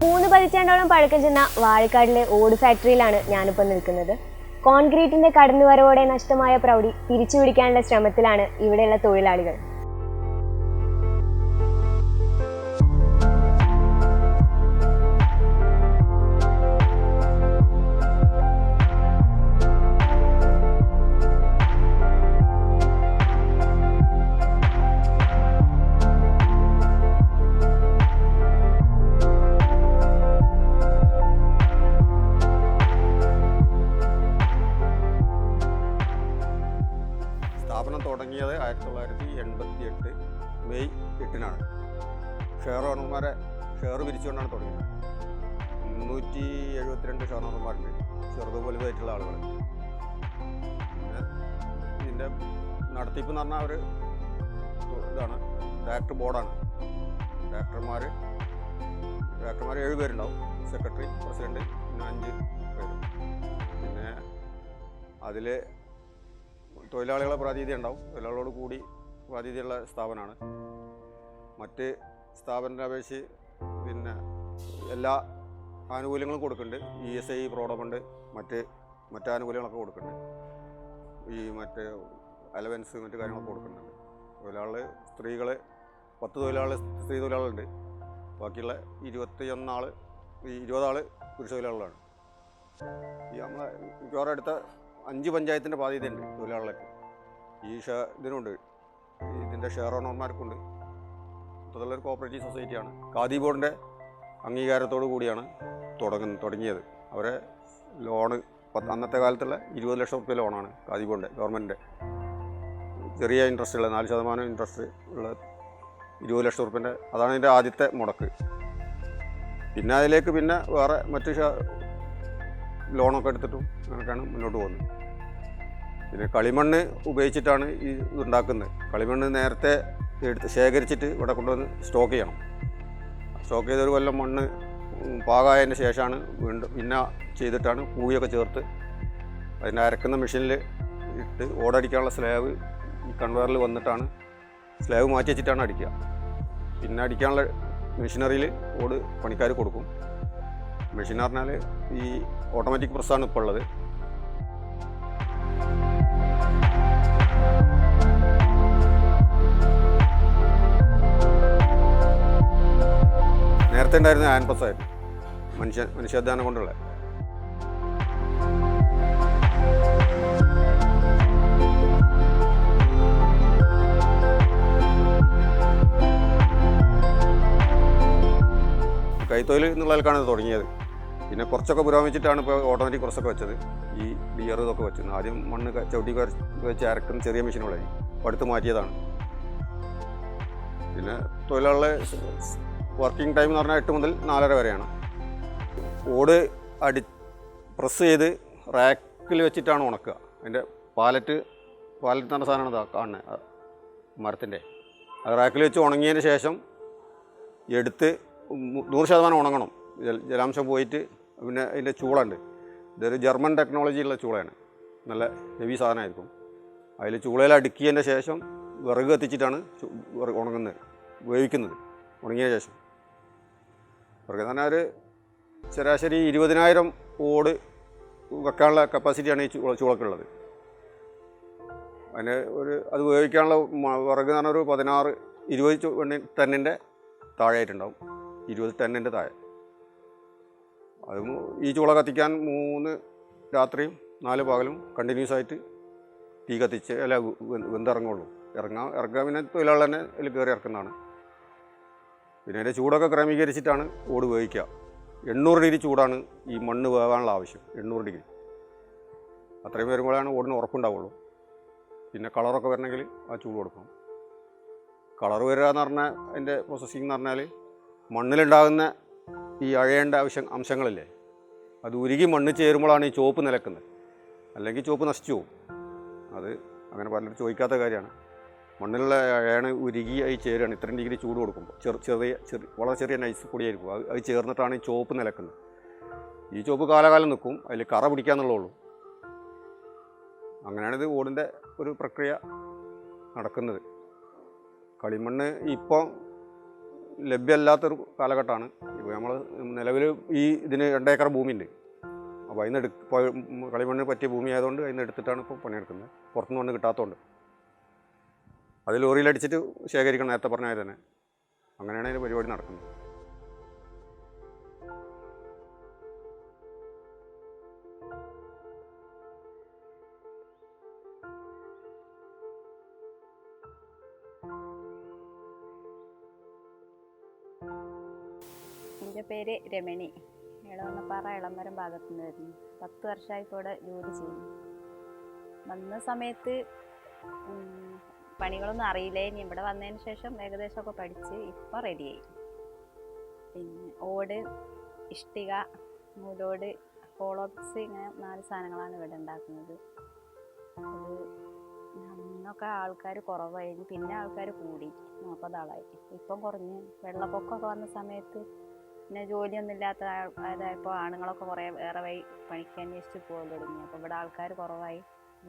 3 പതിറ്റാണ്ടോളം പഴക്കം ചെന്ന വാഴക്കാടിലെ ഓട് ഫാക്ടറിയിലാണ് ഞാനിപ്പോൾ നിൽക്കുന്നത്. കോൺക്രീറ്റിന്റെ കടന്നുവരവോടെ നഷ്ടമായ പ്രൗഢി തിരിച്ചുപിടിക്കാനുള്ള ശ്രമത്തിലാണ് ഇവിടെയുള്ള തൊഴിലാളികൾ. സ്ഥാപനം തുടങ്ങിയത് 1988 മെയ് 8-നാണ്. ഷെയർ ഓണർമാരെ ഷെയർ പിരിച്ചുകൊണ്ടാണ് തുടങ്ങിയത്. 372 ഷെയർ ഓണർമാരുണ്ട്, ചെറുതും വലുതായിട്ടുള്ള ആളുകൾ. പിന്നെ ഇതിൻ്റെ നടത്തിപ്പ് എന്ന് പറഞ്ഞാൽ ഒരു ഇതാണ്, ഡയറക്ടർ ബോർഡാണ്. ഡയറക്ടർമാർ 7 പേരുണ്ടാവും, സെക്രട്ടറി, പ്രസിഡൻറ്റ്, പിന്നെ 5 പേര്. പിന്നെ അതിൽ തൊഴിലാളികളെ പ്രാതിനിധ്യം ഉണ്ടാവും, തൊഴിലാളികളോട് കൂടി പ്രാതിനിധ്യമുള്ള സ്ഥാപനമാണ്. മറ്റ് സ്ഥാപനത്തെ അപേക്ഷിച്ച് പിന്നെ എല്ലാ ആനുകൂല്യങ്ങളും കൊടുക്കുന്നുണ്ട്. ESI പ്രോഗ്രാമുണ്ട്, മറ്റ് ആനുകൂല്യങ്ങളൊക്കെ കൊടുക്കുന്നുണ്ട്. ഈ മറ്റ് അലവൻസ് മറ്റു കാര്യങ്ങളൊക്കെ കൊടുക്കുന്നുണ്ട്. തൊഴിലാളികൾ സ്ത്രീകൾ 10 തൊഴിലാളികൾ സ്ത്രീ തൊഴിലാളികളുണ്ട്. ബാക്കിയുള്ള 20 ആൾ പുരുഷ തൊഴിലാളികളാണ്. ഈ നമ്മളെ മിക്കവാറും അടുത്ത 5 പഞ്ചായത്തിൻ്റെ ബാധ്യതയുണ്ട് തൊഴിലാളികൾക്ക്. ഈ ഇതിനുണ്ട്, ഇതിൻ്റെ ഷെയർ ഓണർമാർക്കുണ്ട്. മൊത്തത്തിലുള്ളൊരു കോഓപ്പറേറ്റീവ് സൊസൈറ്റിയാണ്. ഖാദി ബോർഡിൻ്റെ അംഗീകാരത്തോടു കൂടിയാണ് തുടങ്ങിയത്. അവരെ ലോണ് അന്നത്തെ കാലത്തുള്ള 20 ലക്ഷം റുപ്യ ലോണാണ് ഖാദി ബോർഡിൻ്റെ, ഗവൺമെൻറ്റിൻ്റെ. ചെറിയ ഇൻട്രസ്റ്റ് ഉള്ള 4% ഇൻട്രസ്റ്റ് ഉള്ള 20 ലക്ഷം റുപ്യൻ്റെ, അതാണ് ഇതിൻ്റെ ആദ്യത്തെ മുടക്ക്. പിന്നെ അതിലേക്ക് പിന്നെ വേറെ മറ്റ് ലോണൊക്കെ എടുത്തിട്ടും അങ്ങനെയൊക്കെയാണ് മുന്നോട്ട് പോകുന്നത്. പിന്നെ കളിമണ്ണ് ഉപയോഗിച്ചിട്ടാണ് ഈ ഇതുണ്ടാക്കുന്നത്. കളിമണ്ണ് നേരത്തെ ശേഖരിച്ചിട്ട് ഇവിടെ കൊണ്ടുവന്ന് സ്റ്റോക്ക് ചെയ്യണം. സ്റ്റോക്ക് ചെയ്തൊരു കൊല്ലം മണ്ണ് പാകമായതിന് ശേഷമാണ് വീണ്ടും പിന്നെ ചെയ്തിട്ടാണ് പൂയൊക്കെ ചേർത്ത് അതിൻ്റെ അരക്കുന്ന മെഷീനിൽ ഇട്ട് ഓടടിക്കാനുള്ള സ്ലാബ് ഈ കൺവെയറിൽ വന്നിട്ടാണ് സ്ലാബ് മാറ്റി വെച്ചിട്ടാണ് അടിക്കുക. പിന്നെ അടിക്കാനുള്ള മെഷീനറിയിൽ ഓട് പണിക്കാർ കൊടുക്കും. മെഷീൻ പറഞ്ഞാൽ ഈ ഓട്ടോമാറ്റിക് പ്രസ്സാണ് ഇപ്പോൾ ഉള്ളത്. നേരത്തെ ഉണ്ടായിരുന്ന ഹാൻഡ് പ്രസ്സായിരുന്നു, മനുഷ്യാധ്വാനം കൊണ്ടുള്ള. കൈത്തൊഴിൽ എന്നുള്ളതിലേക്കാണ് ഇത് തുടങ്ങിയത്. പിന്നെ കുറച്ചൊക്കെ പുരോഗമിച്ചിട്ടാണ് ഇപ്പോൾ ഓട്ടോമാറ്റിക് പ്രസ്സൊക്കെ വെച്ചത്. ഈ ബിയർ ഇതൊക്കെ വെച്ചത് ആദ്യം മണ്ണ് ചവിട്ടി വെച്ച് അരക്കുന്ന ചെറിയ മെഷീനുകളായി അടുത്ത് മാറ്റിയതാണ്. പിന്നെ തൊഴിലാളികളെ വർക്കിംഗ് ടൈം എന്ന് പറഞ്ഞാൽ 8 മുതൽ 4:30 വരെയാണ്. ഓട് പ്രസ് ചെയ്ത് റാക്കിൽ വെച്ചിട്ടാണ് ഉണക്കുക. അതിൻ്റെ പാലറ്റ് എന്ന് പറഞ്ഞ സാധനമാണ് കാണുന്നത്, മരത്തിൻ്റെ. അത് റാക്കിൽ വെച്ച് ഉണങ്ങിയതിന് ശേഷം എടുത്ത് 100% ഉണങ്ങണം. ജലാംശം പോയിട്ട് പിന്നെ അതിൻ്റെ ചൂളുണ്ട്. ഇതൊരു ജർമ്മൻ ടെക്നോളജിയുള്ള ചൂളയാണ്, നല്ല ഹെവി സാധനമായിരിക്കും. അതിൽ ചൂളയിൽ അടുക്കിയതിൻ്റെ ശേഷം വിറക് കത്തിച്ചിട്ടാണ് വേവിക്കുന്നത്. ഉണങ്ങിയ ശേഷം വിറക് എന്ന് പറഞ്ഞാൽ ഒരു ശരാശരി 20,000 ഓട് വെക്കാനുള്ള കപ്പാസിറ്റിയാണ് ഈ ചൂളക്കുള്ളത്. അതിന് അത് വേവിക്കാനുള്ള വിറക് എന്ന് പറഞ്ഞാൽ ഒരു 16-20 ടണ്ണിൻ്റെ താഴെയായിട്ടുണ്ടാവും, 20 ടണ്ണിൻ്റെ താഴെ. അത് ഈ ചൂള കത്തിക്കാൻ 3 രാത്രിയും 4 പകലും കണ്ടിന്യൂസ് ആയിട്ട് തീ കത്തിച്ച് വെന്തിറങ്ങുള്ളൂ. ഇറങ്ങുക പിന്നെ തൊഴിലാളി തന്നെ അതിൽ കയറി ഇറക്കുന്നതാണ്. പിന്നെ അതിൻ്റെ ചൂടൊക്കെ ക്രമീകരിച്ചിട്ടാണ് ഓട് വേവിക്കുക. 800 ഡിഗ്രി ചൂടാണ് ഈ മണ്ണ് വേവാനുള്ള ആവശ്യം, 800 ഡിഗ്രി. അത്രയും വരുമ്പോഴാണ് ഓടിന് ഉറപ്പുണ്ടാവുള്ളൂ. പിന്നെ കളറൊക്കെ വരണമെങ്കിൽ ആ ചൂട് കൊടുക്കണം. കളർ വരിക എന്ന് പറഞ്ഞാൽ അതിൻ്റെ പ്രോസസ്സിംഗ് എന്ന് പറഞ്ഞാൽ മണ്ണിലുണ്ടാകുന്ന ഈ അഴയേണ്ട അംശങ്ങളില്ലേ, അത് ഉരുകി മണ്ണ് ചേരുമ്പോഴാണ് ഈ ചുവപ്പ് നിലക്കുന്നത്. അല്ലെങ്കിൽ ചുവപ്പ് നശിച്ചു പോകും. അത് അങ്ങനെ പലരും ചോദിക്കാത്ത കാര്യമാണ്. മണ്ണിലുള്ള അഴയാണ് ഉരുകി അത് ചേരുകയാണ്. ഇത്രയും ഡിഗ്രി ചൂട് കൊടുക്കുമ്പോൾ വളരെ ചെറിയ നൈസ് പൊടിയായിരിക്കും. അത് ചേർന്നിട്ടാണ് ഈ ചുവപ്പ് നിലക്കുന്നത്. ഈ ചുവപ്പ് കാലകാലം നിൽക്കും, അതിൽ കറ പിടിക്കാന്നുള്ളൂ. അങ്ങനെയാണിത് ഓടിൻ്റെ ഒരു പ്രക്രിയ നടക്കുന്നത്. കളിമണ്ണ് ഇപ്പോൾ ലഭ്യമല്ലാത്തൊരു കാലഘട്ടമാണ്. ഇപ്പോൾ നമ്മൾ നിലവിൽ ഇതിന് 2 ഏക്കർ ഭൂമിയുണ്ട്. അപ്പോൾ അതിന് കളിമണ്ണിന് പറ്റിയ ഭൂമി ആയതുകൊണ്ട് അതിന് എടുത്തിട്ടാണ് ഇപ്പോൾ പണിയെടുക്കുന്നത്. പുറത്തുനിന്ന് മണ്ണ് കിട്ടാത്തതുകൊണ്ട് അത് ലോറിയിലടിച്ചിട്ട് ശേഖരിക്കണം. നേരത്തെ പറഞ്ഞ തന്നെ അങ്ങനെയാണ് അതിൻ്റെ പരിപാടി നടക്കുന്നത്. എൻ്റെ പേര് രമണി. ഇളവണ്ണപ്പാറ ഇളമരം ഭാഗത്തു നിന്ന് വരുന്നു. 10 വർഷമായി ഇപ്പോൾ ഇവിടെ ജോലി ചെയ്യുന്നു. വന്ന സമയത്ത് പണികളൊന്നും അറിയില്ലേ. ഇനി ഇവിടെ വന്നതിന് ശേഷം ഏകദേശമൊക്കെ പഠിച്ച് ഇപ്പം റെഡിയായി. പിന്നെ ഓട്, ഇഷ്ടിക, നൂലോട്, ഹോളോബ്സ്, ഇങ്ങനെ 4 സാധനങ്ങളാണ് ഇവിടെ ഉണ്ടാക്കുന്നത്. അത് അന്നൊക്കെ ആൾക്കാർ കുറവായിരുന്നു, പിന്നെ ആൾക്കാർ കൂടി 40 ആളായി. ഇപ്പം കുറഞ്ഞ് വെള്ളപ്പൊക്കമൊക്കെ വന്ന സമയത്ത് പിന്നെ ജോലിയൊന്നും ഇല്ലാത്ത ആയപ്പോൾ ആണുങ്ങളൊക്കെ കുറേ വേറെ വഴി പണിക്ക് അന്വേഷിച്ച് പോകാൻ തുടങ്ങി. അപ്പോൾ ഇവിടെ ആൾക്കാർ കുറവായി,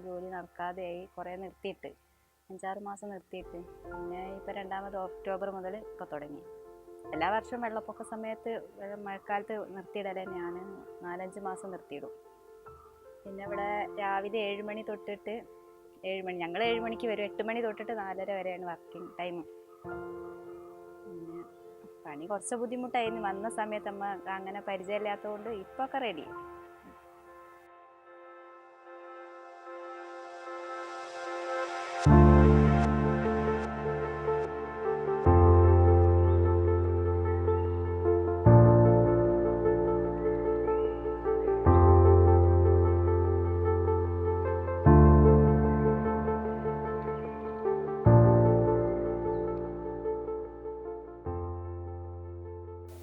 ജോലി നടക്കാതെയായി. കുറേ നിർത്തിയിട്ട് 5-6 മാസം നിർത്തിയിട്ട് പിന്നെ ഇപ്പോൾ രണ്ടാമത് ഒക്ടോബർ മുതൽ ഇപ്പോൾ തുടങ്ങി. എല്ലാ വർഷവും വെള്ളപ്പൊക്ക സമയത്ത് മഴക്കാലത്ത് നിർത്തിയിടൽ തന്നെയാണ്. 4-5 മാസം നിർത്തിയിടും. പിന്നെ ഇവിടെ രാവിലെ 7 മണി തൊട്ടിട്ട് 7 മണി, ഞങ്ങൾ 7 മണിക്ക് വരും. 8 മണി തൊട്ടിട്ട് 4:30 വരെയാണ് വർക്കിംഗ് ടൈം. പിന്നെ പണി കുറച്ച് ബുദ്ധിമുട്ടായിരുന്നു വന്ന സമയത്ത്. അമ്മ അങ്ങനെ പരിചയമില്ലാത്തതുകൊണ്ട് ഇപ്പോൾ ഒക്കെ റെഡി.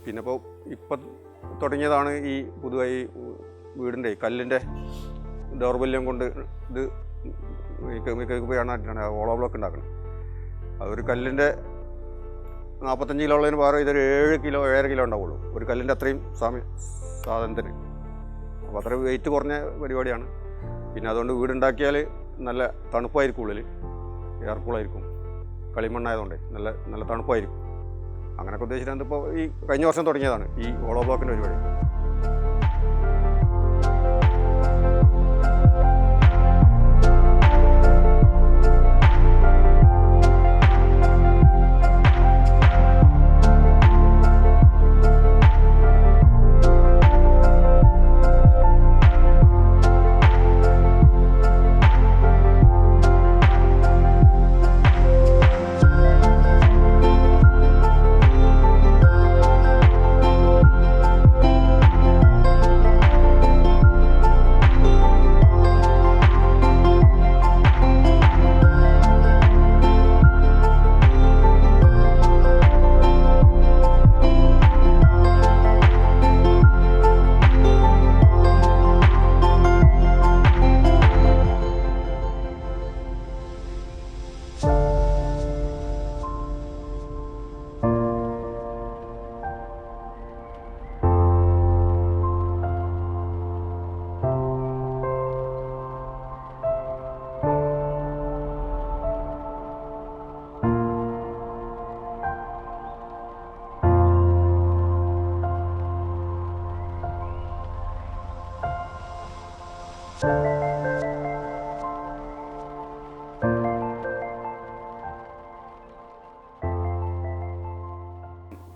പിന്നെ ഇപ്പം തുടങ്ങിയതാണ് ഈ പുതുതായി വീടിൻ്റെ കല്ലിൻ്റെ ദൗർബല്യം കൊണ്ട് ഇത് പോയാണ് ഓളോ ബ്ലോക്ക് ഉണ്ടാക്കുന്നത്. അതൊരു കല്ലിൻ്റെ 45 കിലോ ഉള്ളതിന് പകരം ഇതൊരു 7 കിലോ 7.5 കിലോ ഉണ്ടാവുള്ളൂ ഒരു കല്ലിൻ്റെ അത്രയും സാധനത്തിന്. അപ്പോൾ അത്ര വെയിറ്റ് കുറഞ്ഞ പരിപാടിയാണ്. പിന്നെ അതുകൊണ്ട് വീടുണ്ടാക്കിയാൽ നല്ല തണുപ്പായിരിക്കും, ഉള്ളിൽ എയർ കൂളായിരിക്കും. കളിമണ്ണായതുകൊണ്ട് നല്ല നല്ല തണുപ്പായിരിക്കും. അങ്ങനെയൊക്കെ ഉദ്ദേശിച്ചിട്ട് ഇപ്പോൾ ഈ കഴിഞ്ഞ വർഷം തുടങ്ങിയതാണ് ഈ ഓളോ ബ്ലോക്കിൻ്റെ പരിപാടി.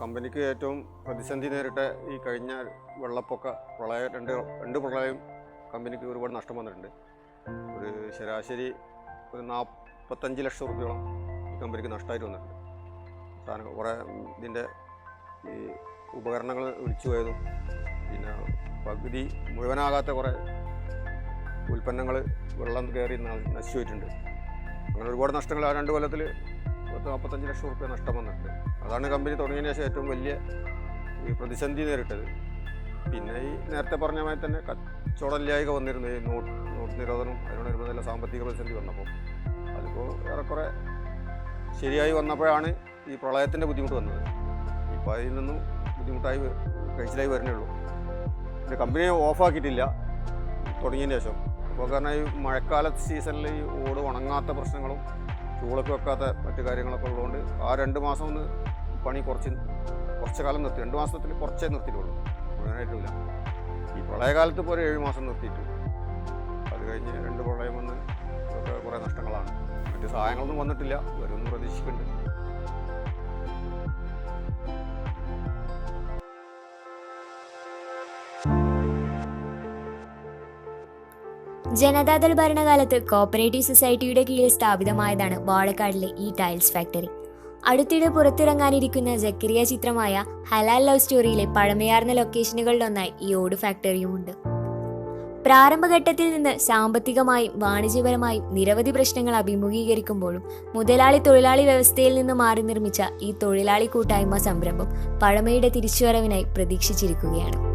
കമ്പനിക്ക് ഏറ്റവും പ്രതിസന്ധി നേരിട്ട ഈ കഴിഞ്ഞ വെള്ളപ്പൊക്ക പ്രളയം, രണ്ട് പ്രളയം കമ്പനിക്ക് ഒരുപാട് നഷ്ടം വന്നിട്ടുണ്ട്. ഒരു ശരാശരി ഒരു 45 ലക്ഷം റുപ്യോളം ഈ കമ്പനിക്ക് നഷ്ടമായിട്ട് വന്നിട്ടുണ്ട്. സാധനം കുറേ ഇതിൻ്റെ ഈ ഉപകരണങ്ങൾ ഒലിച്ചു പോയതും പിന്നെ പകുതി മുഴുവനാകാത്ത കുറേ ഉൽപ്പന്നങ്ങൾ വെള്ളം കയറി നശിച്ചു പോയിട്ടുണ്ട്. അങ്ങനെ ഒരുപാട് നഷ്ടങ്ങൾ ആ 2 കൊല്ലത്തിൽ 45 ലക്ഷം റുപ്യ നഷ്ടം വന്നിട്ടുണ്ട്. അതാണ് കമ്പനി തുടങ്ങിയതിന് ശേഷം ഏറ്റവും വലിയ ഈ പ്രതിസന്ധി നേരിട്ടത്. പിന്നെ ഈ നേരത്തെ പറഞ്ഞ മാതിരി തന്നെ കച്ചവടമില്ലായ്ക വന്നിരുന്നു. ഈ നോട്ട് നിരോധനം അതിനോടനുബന്ധിച്ചുള്ള സാമ്പത്തിക പ്രതിസന്ധി വന്നപ്പോൾ അതിപ്പോൾ ഏറെക്കുറെ ശരിയായി വന്നപ്പോഴാണ് ഈ പ്രളയത്തിൻ്റെ ബുദ്ധിമുട്ട് വന്നത്. ഇപ്പോൾ അതിൽ നിന്നും ബുദ്ധിമുട്ടായി കഴിച്ചിലായി വരുന്നേ ഉള്ളൂ. പിന്നെ കമ്പനി ഓഫാക്കിയിട്ടില്ല തുടങ്ങിയതിന് ശേഷം. അപ്പോൾ കാരണം ഈ മഴക്കാല സീസണിൽ ഈ ഓട് ഉണങ്ങാത്ത പ്രശ്നങ്ങളും ചൂളൊക്കെ വെക്കാത്ത മറ്റു കാര്യങ്ങളൊക്കെ ഉള്ളതുകൊണ്ട് ആ 2 മാസം ഒന്ന് പണി കുറച്ച് കുറച്ച് കാലം നിർത്തി, 2 മാസത്തിൽ കുറച്ചേ നിർത്തിയിട്ടുള്ളൂ, മുഴുവനായിട്ടില്ല. ഈ പ്രളയകാലത്ത് ഇപ്പോൾ ഒരു 7 മാസം നിർത്തിയിട്ട് അത് കഴിഞ്ഞ് 2 പ്രളയം വന്ന് ഇതൊക്കെ കുറേ നഷ്ടങ്ങളാണ്. മറ്റ് സഹായങ്ങളൊന്നും വന്നിട്ടില്ല, വരുമെന്ന് പ്രതീക്ഷിക്കുന്നുണ്ട്. ജനതാദൾ ഭരണകാലത്ത് കോഓപ്പറേറ്റീവ് സൊസൈറ്റിയുടെ കീഴിൽ സ്ഥാപിതമായതാണ് വാഴക്കാടിലെ ഈ ടൈൽസ് ഫാക്ടറി. അടുത്തിടെ പുറത്തിറങ്ങാനിരിക്കുന്ന ജക്കരിയ ചിത്രമായ ഹലാൽ ലവ് സ്റ്റോറിയിലെ പഴമയാർന്ന ലൊക്കേഷനുകളിലൊന്നായി ഈ ഓട് ഫാക്ടറിയുമുണ്ട്. പ്രാരംഭഘട്ടത്തിൽ നിന്ന് സാമ്പത്തികമായും വാണിജ്യപരമായും നിരവധി പ്രശ്നങ്ങൾ അഭിമുഖീകരിക്കുമ്പോഴും മുതലാളി തൊഴിലാളി വ്യവസ്ഥയിൽ നിന്ന് മാറി നിർമ്മിച്ച ഈ തൊഴിലാളി കൂട്ടായ്മ സംരംഭം പഴമയുടെ തിരിച്ചുവരവിനായി പ്രതീക്ഷിച്ചിരിക്കുകയാണ്.